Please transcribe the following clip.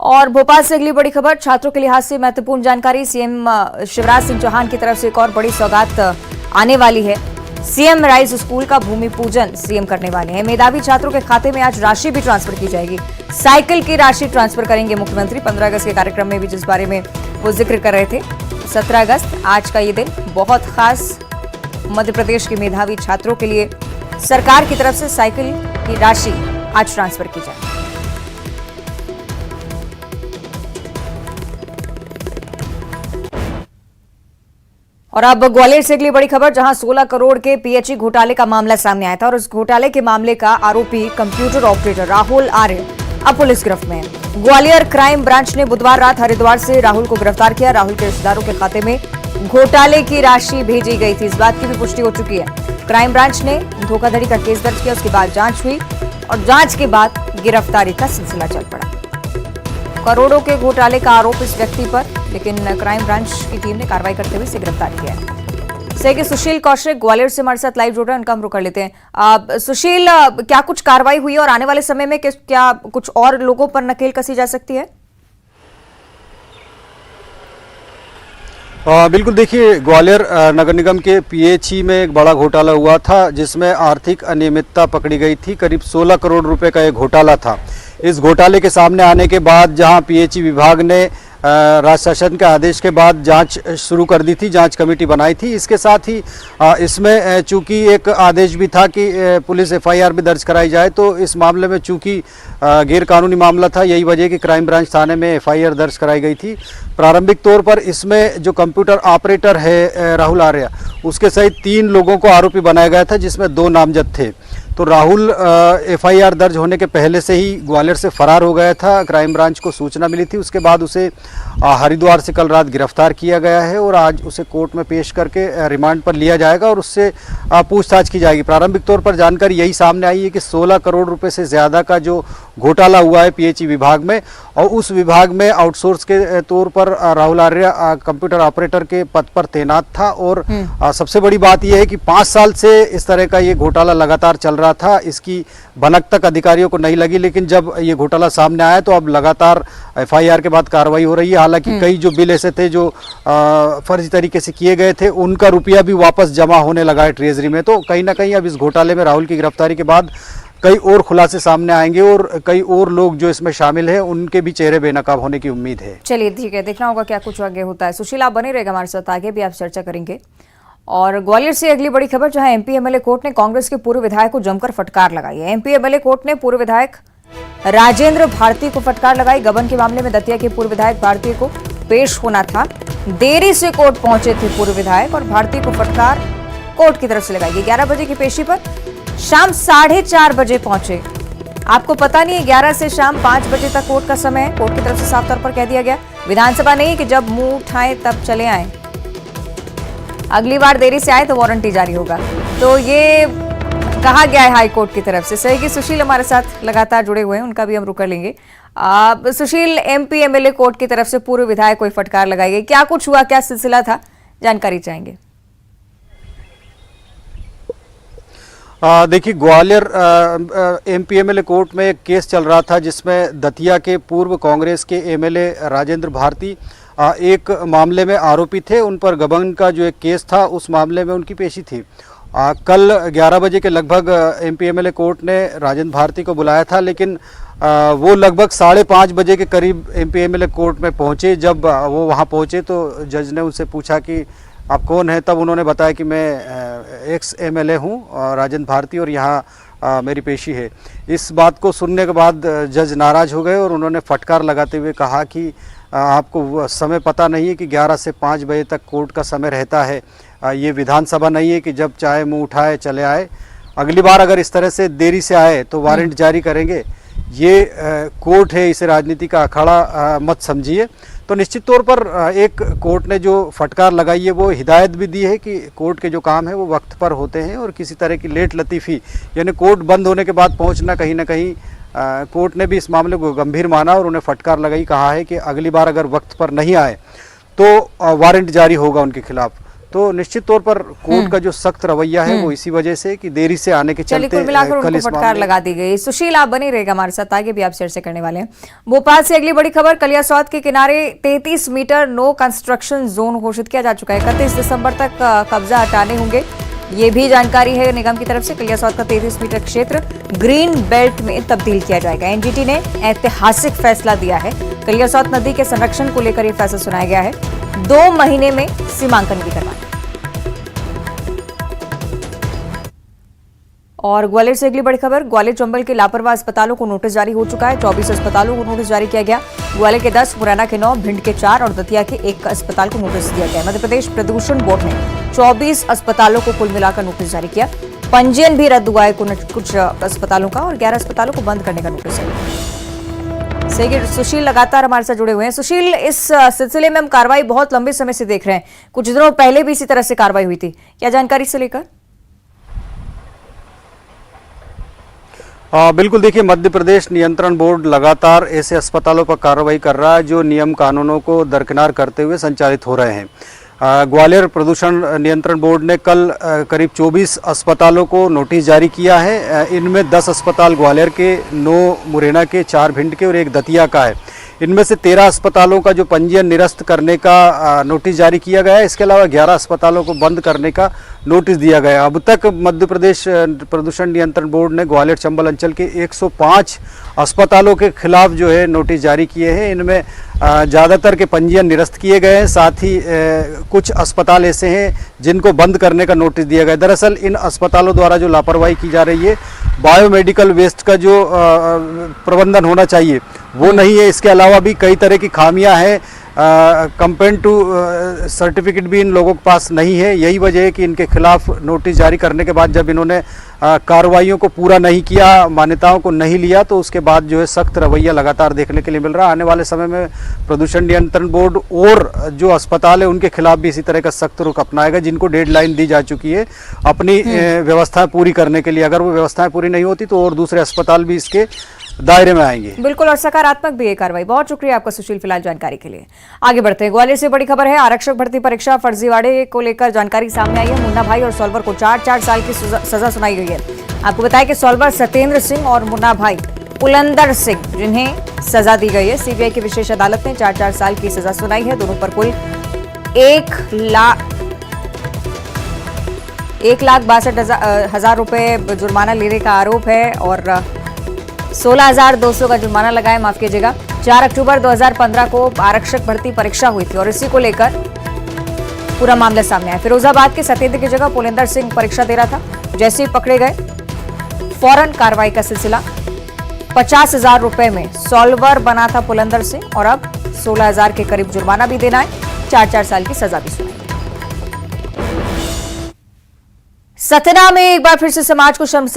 और भोपाल से अगली बड़ी खबर, छात्रों के लिहाज से महत्वपूर्ण जानकारी। सीएम शिवराज सिंह चौहान की तरफ से एक और बड़ी सौगात आने वाली है। सीएम राइज स्कूल का भूमि पूजन सीएम करने वाले हैं। मेधावी छात्रों के खाते में आज राशि भी ट्रांसफर की जाएगी। साइकिल की राशि ट्रांसफर करेंगे मुख्यमंत्री। 15 अगस्त के कार्यक्रम में भी जिस बारे में वो जिक्र कर रहे थे, 17 अगस्त आज का ये दिन बहुत खास मध्य प्रदेश के मेधावी छात्रों के लिए सरकार की तरफ से साइकिल की राशि आज ट्रांसफर की जाएगी। और अब ग्वालियर से अगली बड़ी खबर, जहां 16 करोड़ के पीएचई घोटाले का मामला सामने आया था और उस घोटाले के मामले का आरोपी कंप्यूटर ऑपरेटर राहुल आर्य अब पुलिस गिरफ्त में है। ग्वालियर क्राइम ब्रांच ने बुधवार रात हरिद्वार से राहुल को गिरफ्तार किया। राहुल के रिश्तेदारों के खाते में घोटाले की राशि भेजी गई थी, इस बात की भी पुष्टि हो चुकी है। क्राइम ब्रांच ने धोखाधड़ी का केस दर्ज किया, उसके बाद जांच हुई और जांच के बाद गिरफ्तारी का सिलसिला चल पड़ा। करोड़ों के घोटाले का आरोप इस व्यक्ति पर, लेकिन क्राइम ब्रांच की टीम ने कार्रवाई करते हुए इसे गिरफ्तार किया है। सहयोगी सुशील कौशिक ग्वालियर से हमारे साथ लाइव जुड़ रहे हैं, उनका हम रुक कर लेते हैं। सुशील, क्या कुछ कार्रवाई हुई और आने वाले समय में क्या कुछ और लोगों पर नकेल कसी जा सकती है? बिल्कुल, देखिए, ग्वालियर नगर निगम के पीएचई में एक बड़ा घोटाला हुआ था, जिसमें आर्थिक अनियमितता पकड़ी गई थी। करीब 16 करोड़ रुपए का एक घोटाला था। इस घोटाले के सामने आने के बाद जहां पीएचई विभाग ने राज्य शासन के आदेश के बाद जांच शुरू कर दी थी, जांच कमेटी बनाई थी। इसके साथ ही इसमें चूंकि एक आदेश भी था कि पुलिस एफआईआर भी दर्ज कराई जाए, तो इस मामले में चूंकि गैर कानूनी मामला था, यही वजह कि क्राइम ब्रांच थाने में एफआईआर दर्ज कराई गई थी। प्रारंभिक तौर पर इसमें जो कंप्यूटर ऑपरेटर है राहुल आर्य, उसके सहित 3 लोगों को आरोपी बनाया गया था, जिसमें 2 नामजद थे। तो राहुल एफआईआर दर्ज होने के पहले से ही ग्वालियर से फरार हो गया था। क्राइम ब्रांच को सूचना मिली थी, उसके बाद उसे हरिद्वार से कल रात गिरफ्तार किया गया है और आज उसे कोर्ट में पेश करके रिमांड पर लिया जाएगा और उससे पूछताछ की जाएगी। प्रारंभिक तौर पर जानकारी यही सामने आई है कि 16 करोड़ रुपए से ज़्यादा का जो घोटाला हुआ है पीएचई विभाग में, और उस विभाग में आउटसोर्स के तौर पर राहुल आर्य कंप्यूटर ऑपरेटर के पद पर तैनात था। और सबसे बड़ी बात यह है कि 5 साल से इस तरह का ये घोटाला लगातार चल रहा था। इसकी भनक तक अधिकारियों को नहीं लगी, लेकिन जब ये घोटाला सामने आया तो अब लगातार एफआईआर के बाद कार्रवाई हो रही है। हालांकि कई जो बिल ऐसे थे जो फर्जी तरीके से किए गए थे, उनका रुपया भी वापस जमा होने लगा है ट्रेजरी में। तो कहीं ना कहीं अब इस घोटाले में राहुल की गिरफ्तारी के बाद कई और खुलासे सामने आएंगे और कई और लोग जो इसमें शामिल हैं, उनके भी चेहरे बेनकाब होने की उम्मीद है। चलिए, ठीक है, देखना होगा क्या कुछ आगे होता है। सुशील, आप बने रहेगा हमारे साथ, आगे भी आप चर्चा करेंगे। और ग्वालियर से अगली बड़ी खबर, जहां एमपी एमएलए कोर्ट ने कांग्रेस के पूर्व विधायक को जमकर फटकार लगाई है। एमपी एमएलए कोर्ट ने पूर्व विधायक राजेंद्र भारती को फटकार लगाई। गबन के मामले में दतिया के पूर्व विधायक भारती को पेश होना था, देरी से कोर्ट पहुंचे थे पूर्व विधायक और भारती को फटकार कोर्ट की तरफ से लगाई गई। 11 बजे की पेशी पर शाम 4:30 बजे पहुंचे। आपको पता नहीं है, 11 से शाम 5 बजे तक कोर्ट का समय है। कोर्ट की तरफ से साफ तौर पर कह दिया गया, विधानसभा नहीं कि जब मुंह उठाएं तब चले आए, अगली बार देरी से आए तो वारंटी जारी होगा। तो ये कहा गया है हाईकोर्ट की तरफ से। सहयोगी सुशील हमारे साथ लगातार जुड़े हुए हैं, उनका भी हम रुक कर लेंगे। सुशील, एमपी एमएलए कोर्ट की तरफ से पूर्व विधायक को फटकार लगाई गई, क्या कुछ हुआ, क्या सिलसिला था, जानकारी चाहेंगे। देखिए, ग्वालियर एमपी एमएलए कोर्ट में एक केस चल रहा था, जिसमें दतिया के पूर्व कांग्रेस के एमएलए राजेंद्र भारती एक मामले में आरोपी थे। उन पर गबन का जो एक केस था, उस मामले में उनकी पेशी थी। कल 11 बजे के लगभग एमपी एमएलए कोर्ट ने राजेंद्र भारती को बुलाया था, लेकिन वो लगभग 5:30 बजे के करीब एमपी एमएलए कोर्ट में पहुंचे। जब वो वहां पहुंचे तो जज ने उनसे पूछा कि आप कौन हैं। तब उन्होंने बताया कि मैं एक्स एमएलए हूं राजेंद्र भारती और यहाँ मेरी पेशी है। इस बात को सुनने के बाद जज नाराज हो गए और उन्होंने फटकार लगाते हुए कहा कि आपको समय पता नहीं है कि 11 से 5 बजे तक कोर्ट का समय रहता है। ये विधानसभा नहीं है कि जब चाहे मुंह उठाए चले आए। अगली बार अगर इस तरह से देरी से आए तो वारंट जारी करेंगे। ये कोर्ट है, इसे राजनीति का अखाड़ा मत समझिए। तो निश्चित तौर पर एक कोर्ट ने जो फटकार लगाई है, वो हिदायत भी दी है कि कोर्ट के जो काम है वो वक्त पर होते हैं और किसी तरह की लेट लतीफ़ी, यानी कोर्ट बंद होने के बाद पहुंचना, कहीं ना कहीं कोर्ट ने भी इस मामले को गंभीर माना और उन्हें फटकार लगाई। कहा है कि अगली बार अगर वक्त पर नहीं आए तो वारंट जारी होगा उनके खिलाफ। तो निश्चित तौर पर कोर्ट का जो सख्त रवैया है वो इसी वजह से कि देरी से आने के चलिए चलते कुल मिलाकर कल उनको इस फटकार मामले लगा दी गई। सुशील आप बने रहेगा हमारे साथ, आगे भी आप चर्चा करने वाले हैं। भोपाल से अगली बड़ी खबर, कलियासौत के किनारे 33 मीटर नो कंस्ट्रक्शन जोन घोषित किया जा चुका है। 31 दिसंबर तक कब्जा हटाने होंगे, ये भी जानकारी है निगम की तरफ से। कलियासौत का 33 मीटर क्षेत्र ग्रीन बेल्ट में तब्दील किया जाएगा। एनजीटी ने ऐतिहासिक फैसला दिया है। कलियासौत नदी के संरक्षण को लेकर यह फैसला सुनाया गया है। 2 महीने में सीमांकन भी करवाना। और ग्वालियर से अगली बड़ी खबर, ग्वालियर चंबल के लापरवाह अस्पतालों को नोटिस जारी हो चुका है। 24 अस्पतालों को नोटिस जारी किया गया। ग्वालियर के 10, मुरैना के 9, भिंड के 4 और दतिया के 1 अस्पताल को नोटिस दिया गया है। मध्य प्रदेश प्रदूषण बोर्ड ने 24 अस्पतालों को कुल मिलाकर नोटिस जारी किया। पंजीयन भी रद्द हुआ है कुछ अस्पतालों का और 11 अस्पतालों को बंद करने का नोटिस है। सही, सुशील लगातार हमारे साथ जुड़े हुए हैं। सुशील, इस सिलसिले में हम कार्रवाई बहुत लंबे समय से देख रहे हैं, कुछ दिनों पहले भी इसी तरह से कार्रवाई हुई थी, क्या जानकारी से लेकर? बिल्कुल, देखिए मध्य प्रदेश नियंत्रण बोर्ड लगातार ऐसे अस्पतालों पर कार्रवाई कर रहा है जो नियम कानूनों को दरकिनार करते हुए संचालित हो रहे हैं। ग्वालियर प्रदूषण नियंत्रण बोर्ड ने कल करीब 24 अस्पतालों को नोटिस जारी किया है। इनमें 10 अस्पताल ग्वालियर के, 9 मुरैना के, 4 भिंड के और 1 दतिया का है। इनमें से 13 अस्पतालों का जो पंजीयन निरस्त करने का नोटिस जारी किया गया है। इसके अलावा 11 अस्पतालों को बंद करने का नोटिस दिया गया। अब तक मध्य प्रदेश प्रदूषण नियंत्रण बोर्ड ने ग्वालियर चंबल अंचल के 105 अस्पतालों के खिलाफ जो है नोटिस जारी किए हैं। इनमें ज़्यादातर के पंजीयन निरस्त किए गए हैं। साथ ही कुछ अस्पताल ऐसे हैं जिनको बंद करने का नोटिस दिया गया है। दरअसल इन अस्पतालों द्वारा जो लापरवाही की जा रही है, बायोमेडिकल वेस्ट का जो प्रबंधन होना चाहिए वो नहीं है। इसके अलावा भी कई तरह की खामियां हैं। कंपेयर टू सर्टिफिकेट भी इन लोगों के पास नहीं है। यही वजह है कि इनके खिलाफ नोटिस जारी करने के बाद जब इन्होंने कार्रवाइयों को पूरा नहीं किया, मान्यताओं को नहीं लिया, तो उसके बाद जो है सख्त रवैया लगातार देखने के लिए मिल रहा है। आने वाले समय में प्रदूषण नियंत्रण बोर्ड और जो अस्पताल है उनके खिलाफ भी इसी तरह का सख्त रुख अपनाएगा, जिनको डेडलाइन दी जा चुकी है अपनी व्यवस्थाएं पूरी करने के लिए। अगर वो व्यवस्थाएं पूरी नहीं होती तो और दूसरे अस्पताल भी इसके दायरे में आएंगे। बिल्कुल, और सकारात्मक भी है कार्रवाई। बहुत शुक्रिया आपका सुशील, फिलहाल जानकारी के लिए। आगे बढ़ते हैं, ग्वालियर से बड़ी खबर है, आरक्षक भर्ती परीक्षा फर्जीवाड़े को लेकर जानकारी सामने आई है। मुन्ना भाई और सॉल्वर को 4-4 साल की सजा सुनाई गई है। आपको बताया कि सॉल्वर सत्येंद्र सिंह और मुन्ना भाई पुलंदर सिंह, जिन्हें सजा दी गई है, सीबीआई की विशेष अदालत ने 4-4 साल की सजा सुनाई है। दोनों पर कुल 1,62,000 रुपए जुर्माना लेने का आरोप है और 16,200 का जुर्माना लगाया, माफ कीजिएगा। 4 अक्टूबर 2015 को आरक्षक भर्ती परीक्षा हुई थी और इसी को लेकर पूरा मामला सामने आया। फिरोजाबाद के सत्येंद्र की जगह पुलिंदर सिंह परीक्षा दे रहा था। जैसे ही पकड़े गए, फौरन कार्रवाई का सिलसिला। 50,000 रुपए में सॉल्वर बना था पुलिंदर सिंह और अब 16,000 के करीब जुर्माना भी देना है, 4-4 साल की सजा भी सुनाई। सतना में एक बार फिर से समाज को शर्मसार